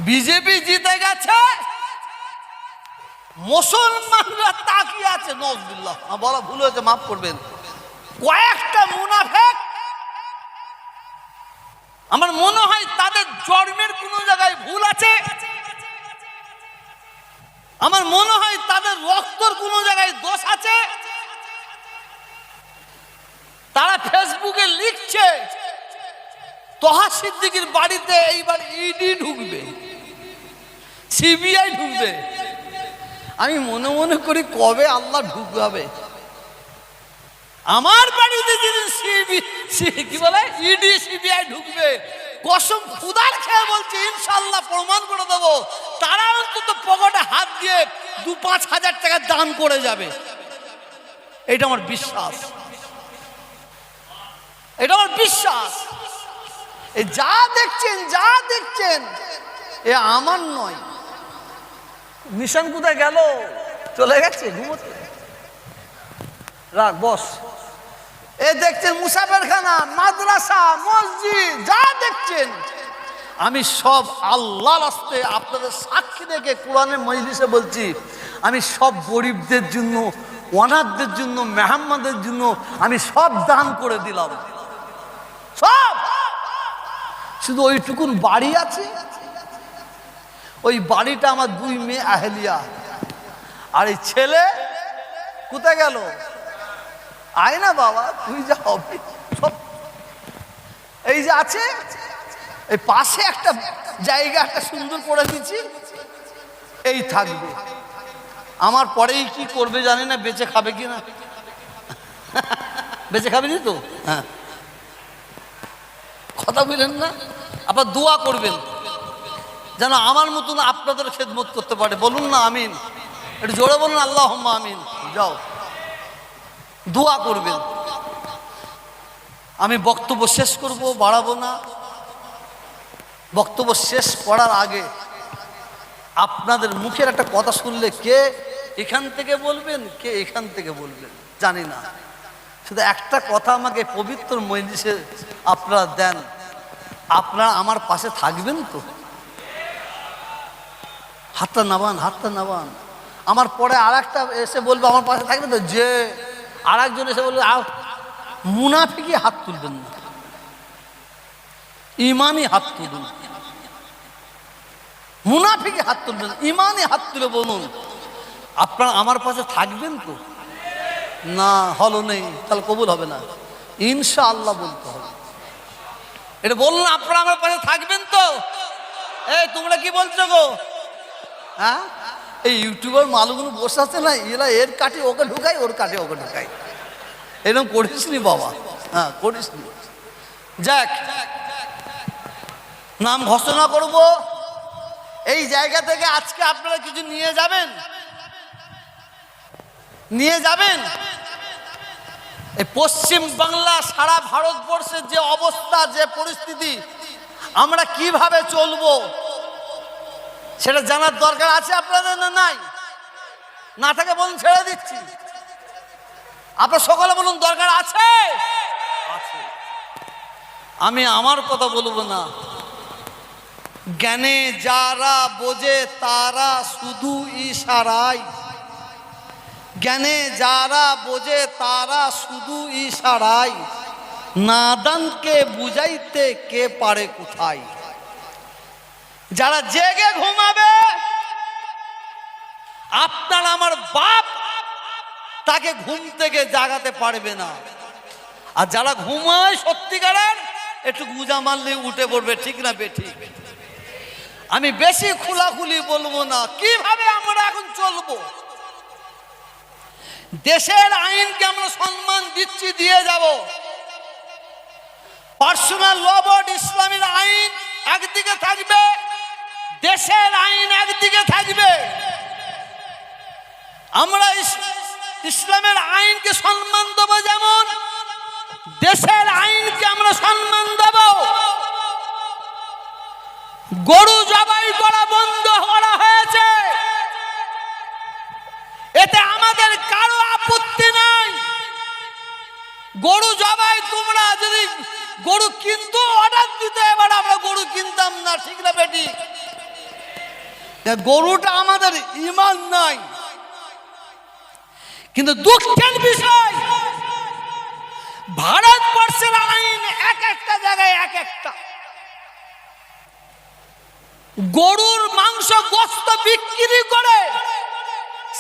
BJP জিতে গেছে, মুসলমানরা তাকিয়ে আছে। নজরুল্লাহ বলা ভুল হয়েছে, মাফ করবেন। কয়েকটা মুনাফেক, আমার মনে হয় তাদের জন্মের কোন জায়গায় ভুল আছে, আমার মনে হয় তাদের রক্তর কোন জায়গায় দোষ আছে। তারা ফেসবুকে লিখছে তোহা সিদ্দিকীর বাড়িতে এইবার ইডি ঢুকবে, সিবিআই ঢুকবে। আমি মনে মনে করি কবে আল্লাহ ঢুকবে আমার বাড়িতে, যেদিন কি বলে ইডি সিবিআই ঢুকবে, কসম খুদার খেয়ে বলছে ইনশাআল্লাহ প্রমাণ করে দেবো তারা অন্তত পকেটে হাত দিয়ে 2-5 হাজার টাকা দান করে যাবে। এটা আমার বিশ্বাস, এটা আমার বিশ্বাস। এই যা দেখছেন এ আমার নয়। মিশন কোথায় গেল? চলে গেছে ঘুমোতে। রাখ বস। এ দেখছেন মুসাফেরখানা, মাদ্রাসা, মসজিদ, যা দেখছেন আমি সব আল্লাহর রাস্তায় আপনাদের সাক্ষী রেখে কোরআনের মজলিসে বলছি, আমি সব গরিবদের জন্য, অনাথদের জন্য, মেহমানদের জন্য আমি সব দান করে দিলাম, সব। শুধু ওইটুকুন বাড়ি আছে, ওই বাড়িটা আমার 2 মেয়ে আহলিয়া, আর এই ছেলে কোথায় গেল? আয় না বাবা, তুই যা হবে সব। এই যে আছে, এই পাশে একটা জায়গা একটা সুন্দর করে দিচ্ছি, এই থাকবে। আমার পরেই কি করবে জানি না, বেঁচে খাবে কি না। বেঁচে খাবে নি তো? হ্যাঁ, কথা বললেন না? আপনার দোয়া করবেন যেন আমার মতন আপনাদের খেদমত করতে পারে। বলুন না আমিন, একটু জোরে বলুন আল্লাহুম্মা আমিন। যাও দোয়া করবেন। আমি বক্তব্য শেষ করব, বাড়াবো না। বক্তব্য শেষ করার আগে আপনাদের মুখের একটা কথা শুনলে কে এখান থেকে বলবেন, কে এখান থেকে বলবেন জানি না, শুধু একটা কথা আমাকে পবিত্র মজলিসে আপনারা দেন, আপনারা আমার পাশে থাকবেন তো? হাতটা নাবান, হাতটা নাবান। আমার পরে আর একটা এসে বলবে আমার পাশে থাকবেন তো, যে আর একজন এসে বলবে মুনাফিকি হাত তুলবেন না, ইমানি হাত তুলবেন। মুনাফিকি হাত তুলবেন, ইমানি হাত তুলে বলুন আপনারা আমার পাশে থাকবেন তো? না হলো নেই, তাহলে কবুল হবে না। ইনশাআল্লাহ বলতে হবে। এটা বলুন আপনারা আমার পাশে থাকবেন তো? এই তোমরা কি বলছো গো? হ্যাঁ, এই ইউটিউবার মালুগুলো বসে আছে না, এরা এর কাঠি ওকে ঢুকাই, ওর কাঠি ওকে ঢুকাই। এরকম করিস নি বাবা, হ্যাঁ করিস নি। যাক, নাম ঘোষণা করব। এই জায়গা থেকে আজকে আপনারা কিছু নিয়ে যাবেন, নিয়ে যাবেন। এই পশ্চিম বাংলা, সারা ভারতবর্ষের যে অবস্থা, যে পরিস্থিতি, আমরা কিভাবে চলবো সেটা জানার দরকার আছে আপনাদের না নাই? না থাকে বলুন, ছেড়ে দিচ্ছি। আপনার সকলে বলুন দরকার আছে? আছে। আমি আমার কথা বলবো না। জ্ঞানে যারা বোঝে তারা শুধু ইশারায়, জ্ঞানে যারা বোঝে তারা শুধু ইশারায়, নাদানকে বুঝাইতে কে পারে কোথায়। যারা জেগে ঘুমাবে, আপনার আমার বাপ তাকে ঘুম থেকে জাগাতে পারবে না। আর যারা ঘুমায় সত্যিকারের, একটু গুজা মারলে উঠে পড়বে, ঠিক না বেঠিক? আমি বেশি খোলাখুলি বলবো না। কিভাবে আমরা এখন চলবো? দেশের আইনকে আমরা সম্মান দিচ্ছি, দিয়ে যাব। পার্সোনাল ল বোর্ড ইসলামের আইন একদিকে থাকবে, দেশের আইন একদিকে থাকবে। আমরা ইসলামের আইনকে সম্মান দেবো, যেমন দেশের আইনকে আমরা সম্মান দেব। গরু জবাই করা বন্ধ করা হয়েছে, এতে আমাদের কারো আপত্তি নাই। গরু জবাই, তোমরা যদি গরু কিনতো অর্ডার দিতে, এবার আমরা গরু কিনতাম না, ঠিক না বেটি? গরুটা আমাদের ঈমান নাই, কিন্তু দুঃখের বিষয় ভারতবর্ষের আইন এক একটা জায়গায় এক একটা। গরুর মাংস গোশত বিক্রি করে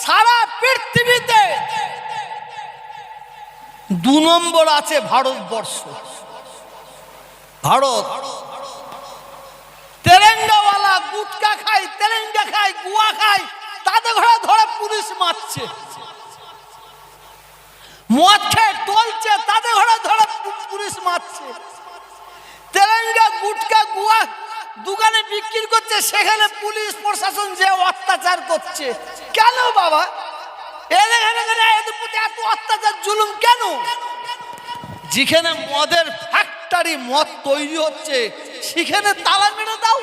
সারা পৃথিবীতে 2 নম্বর আছে ভারতবর্ষ। ভারত তেলেঙ্গাওয়ালা গুটকা খায়, তেলেঙ্গা খায়, গুয়া খায়, তাদের ঘরে ধরে পুলিশ মারছে। মদ খেয়ে টলছে, তাদের ঘরে ধরে পুলিশ মারছে। তেলেঙ্গা গুটকা গুয়া দোকানে বিক্রি করছে, সেখানে পুলিশ প্রশাসন যে অত্যাচার করছে। কেন বাবা এদের প্রতি এত অত্যাচার জুলুম কেন? যেখানে মদের ফ্যাক্টরি, মদ তৈরি হচ্ছে, সেখানে তালা মেরে দাও,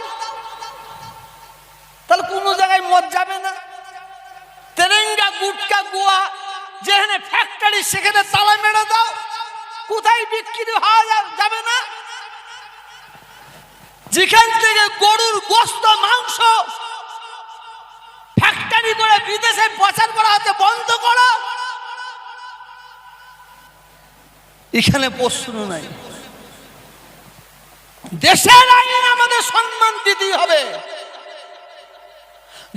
তাহলে কোনো জায়গায় মদ যাবে না। তেলেঙ্গা গুটকা গুয়া যেখানে ফ্যাক্টরি, সেখানে তালা মেরে দাও, কোথায় বিক্রি হওয়া যাবে না। যেখান থেকে গরুর গোশত মাংস ফ্যাক্টরি করে বিদেশে পাচার করা হচ্ছে, বন্ধ করো। এখানে প্রশ্ন নাই। দেশের আইন আমাদের সম্মান দিতে হবে।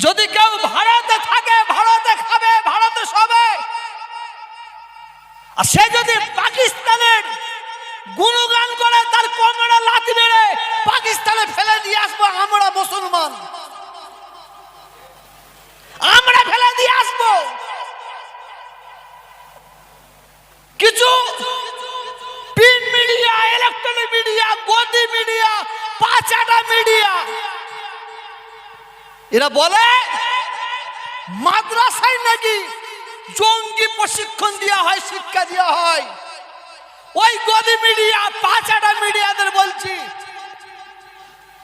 যদি কেউ ভারতে থাকে, ভারতে খাবে, ভারতে শোবে, আর সে যদি পাকিস্তানের গুণগান করে, তার কোমরে লাথি মেরে পাকিস্তানে ফেলে দিয়ে আসবো। আমরা মুসলমান, আমরা ফেলে দিয়ে আসবো। কিছু প্রিন্ট মিডিয়া, ইলেকট্রনিক মিডিয়া, গদি মিডিয়া, পাঁচাটা মিডিয়া, এরা বলে মাদ্রাসায় নাকি জঙ্গি প্রশিক্ষণ দেওয়া হয়, শিক্ষা দেওয়া হয়। ওই গদি মিডিয়া, পাঁচাটা মিডিয়াদের বলছি,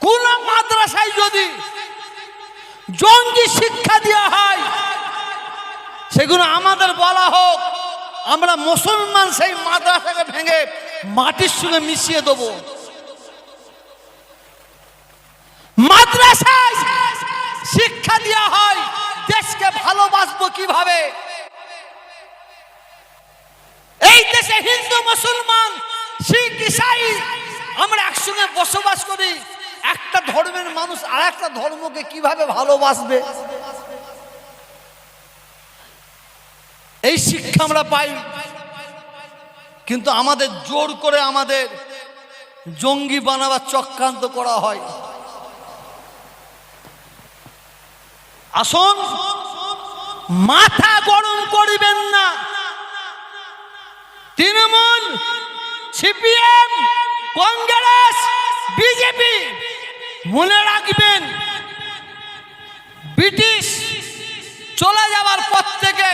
কোন মাদ্রাসায় যদি জঙ্গি শিক্ষা দেওয়া হয়, সেগুলো আমাদের বলা হোক। আমরা মুসলমান সেই মাদ্রাসাকে ভেঙে মাটির সঙ্গে মিশিয়ে দেব। মাদ্রাসায় শিক্ষা দেওয়া হয় দেশকে ভালোবাসবো কিভাবে। এই দেশে হিন্দু, মুসলমান, শিখ, ইসাই আমরা একসঙ্গে বসবাস করি। একটা ধর্মের মানুষ আর একটা ধর্মকে কিভাবে ভালোবাসবে, এই শিক্ষা আমরা পাই। কিন্তু আমাদের জোর করে আমাদের জঙ্গি বানাবার চক্রান্ত করা হয়। আসুন, মাথা গরম করিবেন না। তৃণমূল, সিপিএম, কংগ্রেস, বিজেপি, মনে রাখবেন, ব্রিটিশ চলে যাওয়ার পর থেকে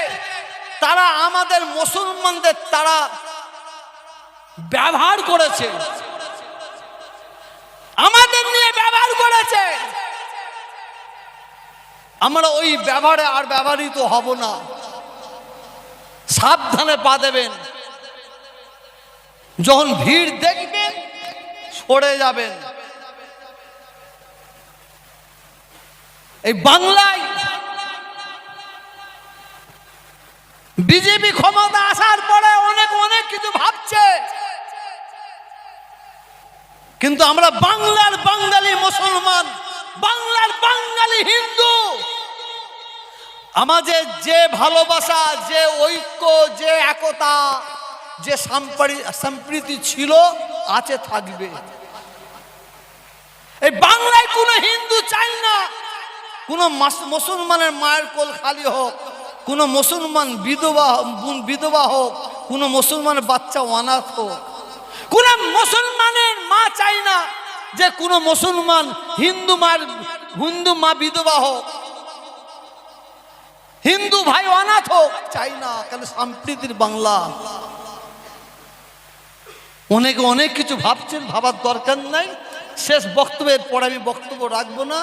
তারা আমাদের মুসলমানদের তারা ব্যবহার করেছে, আমাদের নিয়ে ব্যবহার করেছে। আমরা ওই ব্যবহারে আর ব্যবহৃত হব না। সাবধানে পা দেবেন। যখন ভিড় দেখবেন, সরে যাবেন। এই বাংলায় বিজেপি ক্ষমতা আসার পরে অনেক কিছু ভাবছে, কিন্তু আমরা বাংলার বাঙালি মুসলমান, বাংলার বাঙালি হিন্দু, আমাদের যে ভালোবাসা, যে ঐক্য, যে একতা, যে সম্প্রীতি ছিল, আছে, থাকবে। এই বাংলায় কোনো হিন্দু চাই না কোনো মুসলমানের মায়ের কোল খালি হোক, কোনো মুসলমান বিধবা হোক, কোনো মুসলমানের বাচ্চা অনাথ হোক। কোন মুসলমানের মা চাই না যে কোনো মুসলমান হিন্দু মা বিধবা হোক, হিন্দু ভাই অনাথ হোক, চাই না। কেন? সম্প্রীতির বাংলা। অনেকে অনেক কিছু ভাবছেন, ভাবার দরকার নাই। শেষ বক্তব্যের পর আমি বক্তব্য রাখবো না।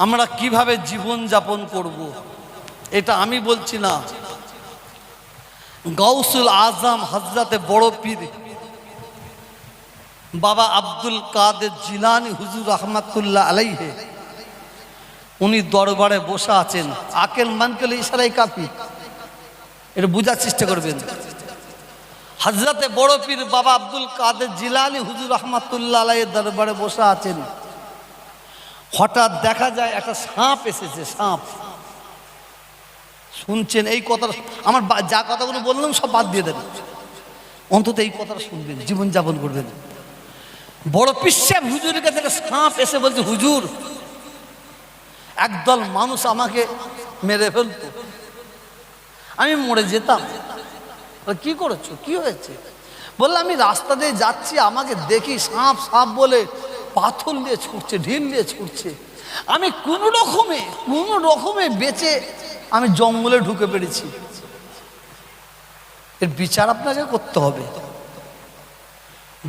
আমরা কিভাবে জীবন যাপন করব, এটা আমি বলছি না। গাউসুল আজম হযরতে বড় পীর বাবা আব্দুল কাদের জিলানী হুজুর রহমাতুল্লাহ আলাইহি উনি দরবারে বসে আছেন, আকেল মানকেল ইশারাই কাফি, এটা বোঝার চেষ্টা করবেন। হযরতে বড় পীর বাবা আব্দুল কাদের জিলানী হুজুর রহমাতুল্লাহ আলাইহির দরবারে বসে আছেন। হঠাৎ দেখা যায় একটা সাপ এসেছে, সাপ। শুনছেন এই কথা, আমার যা কথাগুলো বললাম সব বাদ দিয়ে দেন, অন্তত এই কথাটা শুনবেন, জীবনযাপন করবেন। বড় পীর সাহেব হুজুরের কাছে একটা সাপ এসে বলছে, হুজুর একদল মানুষ আমাকে মেরে ফেলতো, আমি মরে যেতাম। কি করেছো, কি হয়েছে? বললাম আমি রাস্তা দিয়ে যাচ্ছি, আমাকে দেখি সাপ সাপ বলে পাথর নিয়ে ছুটছে, ঢিল নিয়ে ছুটছে। আমি কোনো রকমে বেঁচে আমি জঙ্গলে ঢুকে পেরেছি। এর বিচার আপনাকে করতে হবে।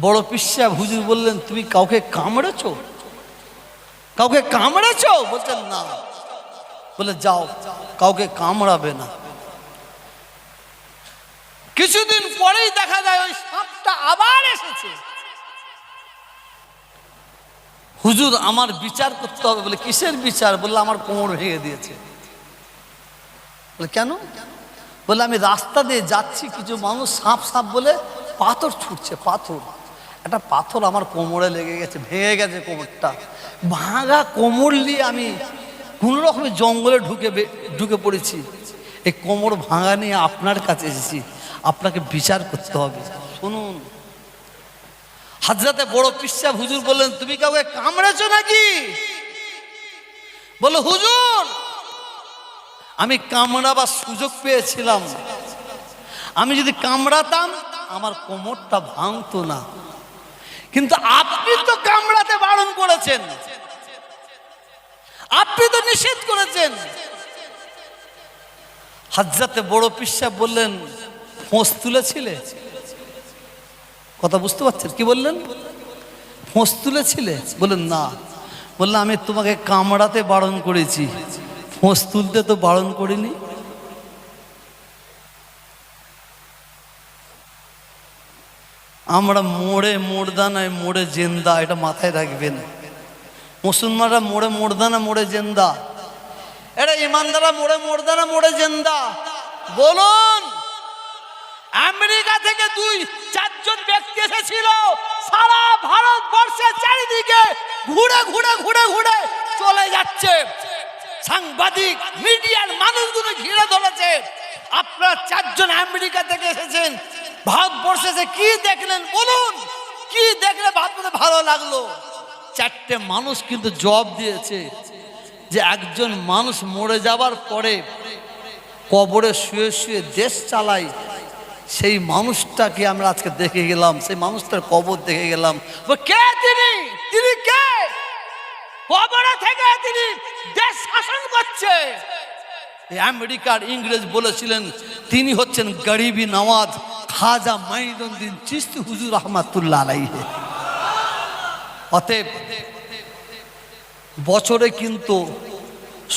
বড় পীর সাহেব হুজুর বললেন, তুমি কাউকে কামড়েছো? কাউকে কামড়েছো? বলছেন না। বলে যাও, কাউকে কামড়াবে না। কিছুদিন পরেই দেখা যায় ওই সাপটা আবার এসেছে। হুজুর আমার বিচার করতে হবে। বলে কিসের বিচার? বললে আমার কোমর ভেঙে দিয়েছে। বলে কেন? বলে আমি রাস্তা দিয়ে যাচ্ছি, কিছু মানুষ সাপ সাপ বলে পাথর ছুটছে, পাথর। একটা পাথর আমার কোমরে লেগে গেছে, ভেঙে গেছে কোমরটা। ভাঙা কোমর নিয়ে আমি কোন রকমের জঙ্গলে ঢুকে পড়েছি। এই কোমর ভাঙা নিয়ে আপনার কাছে এসেছি, আপনাকে বিচার করতে হবে। শুনুন, হযরতে বড় পীর সাহেব হুজুর বললেন, তুমি কাউকে কামড়েছো নাকি? বলে হুজুর আমি কামড়াবার সুযোগ পেয়েছিলাম, আমি যদি কামড়াতাম আমার কোমরটা ভাঙতো না, কিন্তু আপনি তো কামড়াতে বারণ করেছেন, আপনি তো নিষেধ করেছেন। হযরতে বড় পীর সাহেব বললেন, ফোঁস তুলেছিলে? কথা বুঝতে পারছেন কি বললেন? ফোঁস তুলেছিলে? বললেন না। বললাম আমি তোমাকে কামড়াতে বারণ করেছি, ফোঁস তুলতে তো বারণ করিনি। আমরা মোড়ে মোড়দানায় মোড়ে জেন্দা, এটা মাথায় রাখবেন। মুসলমানরা মোড়ে মোড়দানা মোড়ে জেন্দা, এটা ইমানদাররা মোড়ে মোড়দানা মোড়ে জেন্দা। বলুন, আমেরিকা থেকে 2-4 ব্যক্তি এসেছিল, সারা ভারতবর্ষের চারিদিকে ঘুরে ঘুরে ঘুরে ঘুরে চলে যাচ্ছে। সাংবাদিক মিডিয়ার মানুষগুলো ঘিরে ধরেছে। আপনারা 4 জন আমেরিকা থেকে এসেছেন, ভারতবর্ষে এসে কি দেখলেন বলুন, কি দেখলে ভালো লাগলো? 4টে মানুষ কিন্তু জবাব দিয়েছে যে একজন মানুষ মরে যাবার পরে কবরে শুয়ে শুয়ে দেশ চালায়, সেই মানুষটাকে আমরা আজকে দেখে গেলাম, সেই মানুষটার কবর দেখে গেলাম। কে তিনি? তিনি কে? কবরে থেকে তিনি দেশ শাসন করছে। আমেরিকার ইংরেজ বলেছিলেন তিনি হচ্ছেন গরিবি নওয়াজ খাজা মাইনুদ্দিন চিশতি হুজুর রহমাতুল্লাহ আলাইহি। অতএব বছরে কিন্তু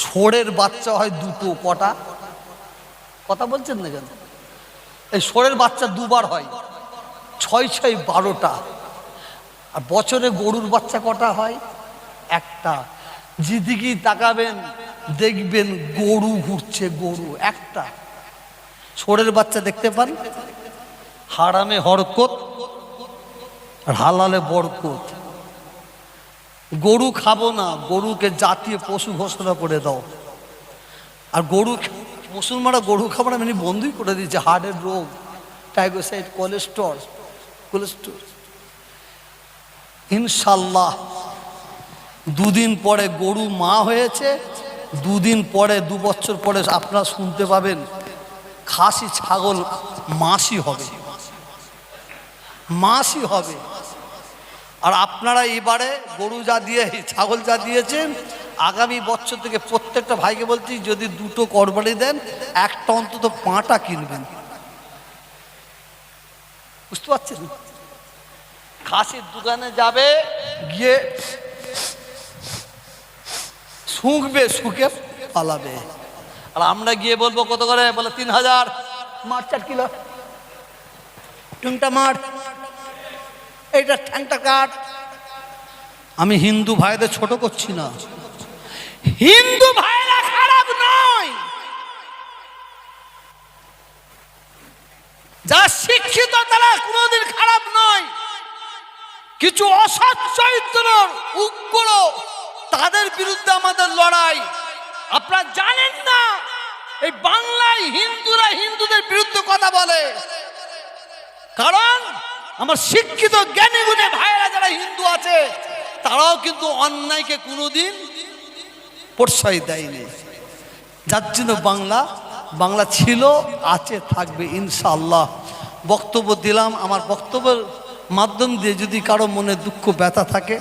ষোঁড়ের বাচ্চা হয় 2টো। কটা? কথা বলছেন না কেন? এই ষোঁড়ের বাচ্চা 2বার হয়, 6-6 12টা। আর বছরে গরুর বাচ্চা কটা হয়? 1টা। যেদিকেই তাকাবেন দেখবেন গরু ঘুরছে, গরু একটা। ষোঁড়ের বাচ্চা দেখতে পান? হারামে হরকত আর হালালে বরকত। গরু খাবো না, গরুকে জাতীয় পশু ঘোষণা করে দাও। আর গরু, মুসলমানরা গরু খাবার মানে বন্ধই করে দিয়েছে। হার্টের রোগ, টাইগোসাইড, কোলেস্ট্রল। ইনশাল্লাহ 2 দিন পরে গরু মা হয়েছে, 2 দিন পরে 2 বছর পরে আপনারা শুনতে পাবেন খাসি ছাগল মাসি হবে, মাসি হবে। আর আপনারা এবারে গরু যা দিয়ে ছাগল যা দিয়েছেন, আগামী বছর থেকে প্রত্যেকটা ভাইকে বলছি যদি 2টো কোরবানি দেন, একটা অন্তত 5টা কিনবেন। বুঝতে পারছেন? খাসির দোকানে যাবে, গিয়ে শুঁকবে, শুকে পালাবে। আর আমরা গিয়ে বলবো কত করে? বলে 3000। মাছ 4 কিলো, টুংটা মাছ, এইটা ঠ্যাংটা কাট। আমি হিন্দু ভাইদের ছোট করছি না, হিন্দু ভাইরা খারাপ নয়, যারা শিক্ষিত তারা কোনোদিন খারাপ নয়। কিছু অসৎ চরিত্র উগ্র, তাদের বিরুদ্ধে আমাদের লড়াই। আপনারা জানেন না এই বাংলায় হিন্দুরা হিন্দুদের বিরুদ্ধে কথা বলে, কারণ আমার শিক্ষিত জ্ঞানী গুণী ভাইরা যারা হিন্দু আছে তারাও কিন্তু অন্যায়কে কোনোদিন প্রশ্রয় দেয়নি। যার জন্য বাংলা ছিল, আছে, থাকবে ইনশাআল্লাহ। বক্তব্য দিলাম, আমার বক্তব্যের মাধ্যম দিয়ে যদি কারো মনে দুঃখ ব্যথা থাকে